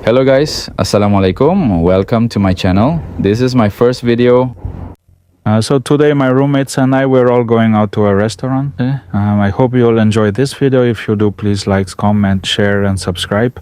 Hello guys, Assalamu alaikum. Welcome to my channel. This is my first video. So today my roommates and I we're all going out to a restaurant. I hope you all enjoy this video. If you do, please like, comment, share and subscribe.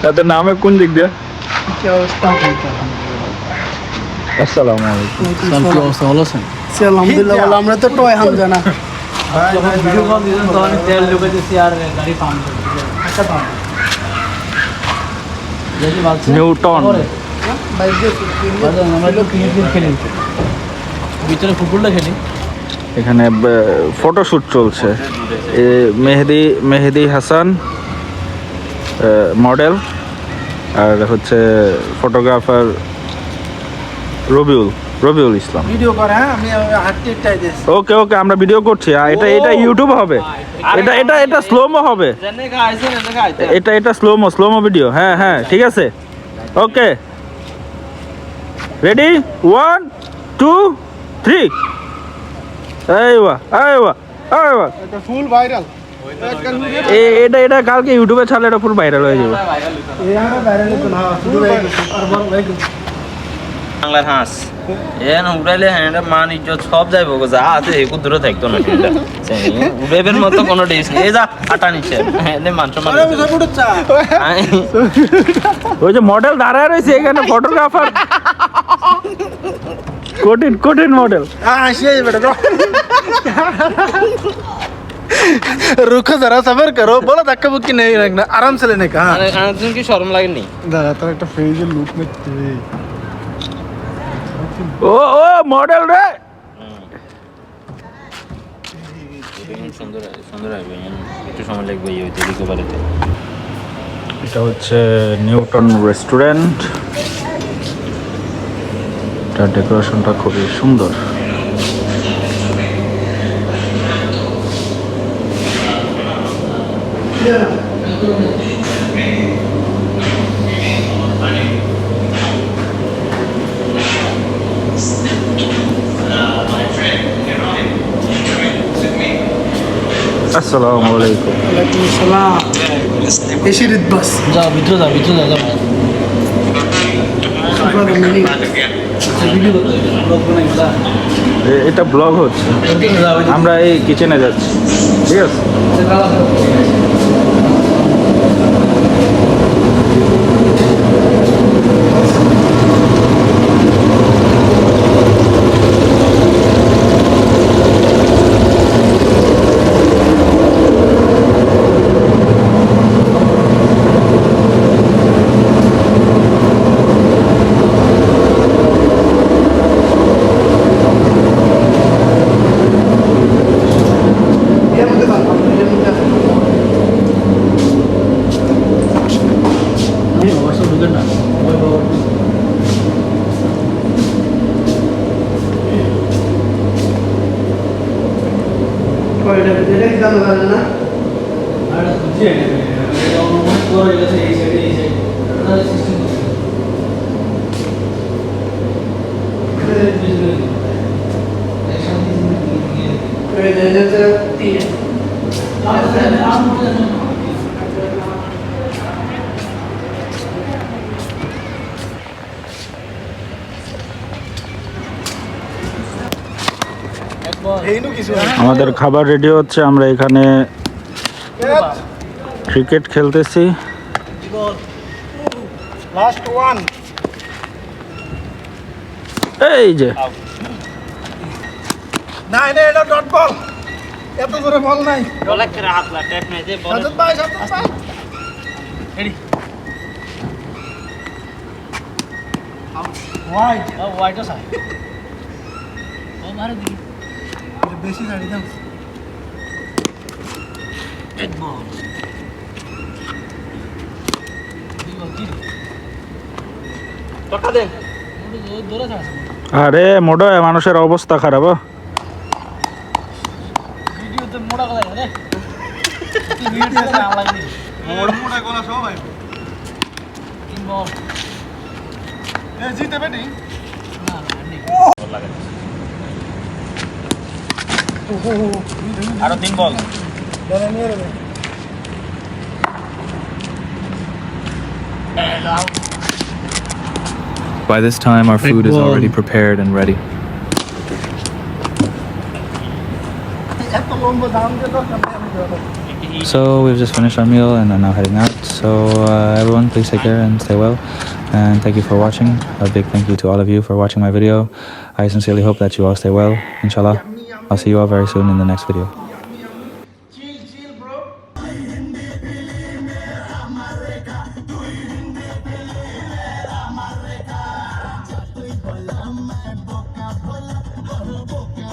তাদের নামে কোন দিক দিয়ে কি অবস্থা? আসসালামু আলাইকুম। কি অবস্থা? ভালো আছেন? আলহামদুলিল্লাহ ভালো। আমরা তো টয় হাম জানা ভিডিও কল দিয়েছেন তো আমি তেল ঢুকে দিয়েছি আর গাড়ি পাম্প একটা পাম্প যদি বলছেন নিউটন বাইক দিয়ে আমরা তো ক্রিকেট খেলি, ভিতরে ফুটবলটা খেলি। এখানে ফটোশুট চলছে। মেহেদি হাসান মডেল আর হচ্ছে ফটোগ্রাফার রবিউল ইসলাম। ভিডিও করে, হ্যাঁ আমি হাঁটতে টাই দিয়েছি। ওকে আমরা ভিডিও করছি। এটা ইউটিউব হবে, এটা স্লোমো হবে, এটা স্লোমো ভিডিও। হ্যাঁ ঠিক আছে, ওকে রেডি 1 2 3 আইওয়া এটা ফুল ভাইরাল। এটা কালকে ইউটিউবে ছাড়লে এটা ফুল ভাইরাল হয়ে যাবে। বাংলার হাঁস এন উড়াইলে হ্যাঁ মান ইজ্জত সব যাইব গো, যা আছে একটু দূরে থাকতো না। উড়াইবের মতো কোনো ডিস নেই। এই যা আটা নিচ্ছে মান সম্মান। ওই যে মডেল দাঁড়ায় রয়েছে এখানে, ফটোগ্রাফার কঠিন মডেল। रुको जरा सबर करो, बोला धक्का बुक्की नहीं रखना, आराम से लेने का। আরেকজন কি শরম লাগেনি? दादा तो एक फेशियल लुक में ও মডেল রে, সুন্দর হবে, একটু সময় লাগবে এই হইতে রিকভারিতে। এটা হচ্ছে নিউটন রেস্টুরেন্ট। এটার ডেকোরেশনটা খুবই সুন্দর। আসসালামু আলাইকুম। वालेकुम सलाम। एशिरित बस যাও ভিতরে যাও ভিডিও ব্লগ বানাইলা। এটা ব্লগ হচ্ছে, আমরা এই কিচেনে যাচ্ছি, ঠিক আছে। আমাদের খাবার রেডি হচ্ছে, আমরা এখানে ক্রিকেট খেলতেছি। Last one. এই যে না এটা ডট বল, এত জোরে বল নাই। বলে করে হাত লা টেপ নাই যে বল। সাজত ভাই রেডি। হোয়াইট হোয়াইটও চাই ও মারে দি বেশি ছাড়ি দাও এক বল টাকা দেন দৌড়ে থাকছে আরে মোড়ো মানুষের অবস্থা খারাপ ভিডিওতে মোড়া কথা রে ভিডিও আছে অনলাইনে মোড়া গলা সব ভাই তিন বল এ জিতে বেটি না নেই আরো 3 বল দাঁড়া নিয়ে রে By this time our food is already prepared and ready. এত লম্বা দাম দিয়ে তো So we've just finished our meal and are now heading out. So everyone, please take care and stay well. And thank you for watching. A big thank you to all of you for watching my video. I sincerely hope that you all stay well. Inshallah. I'll see you all very soon in the next video.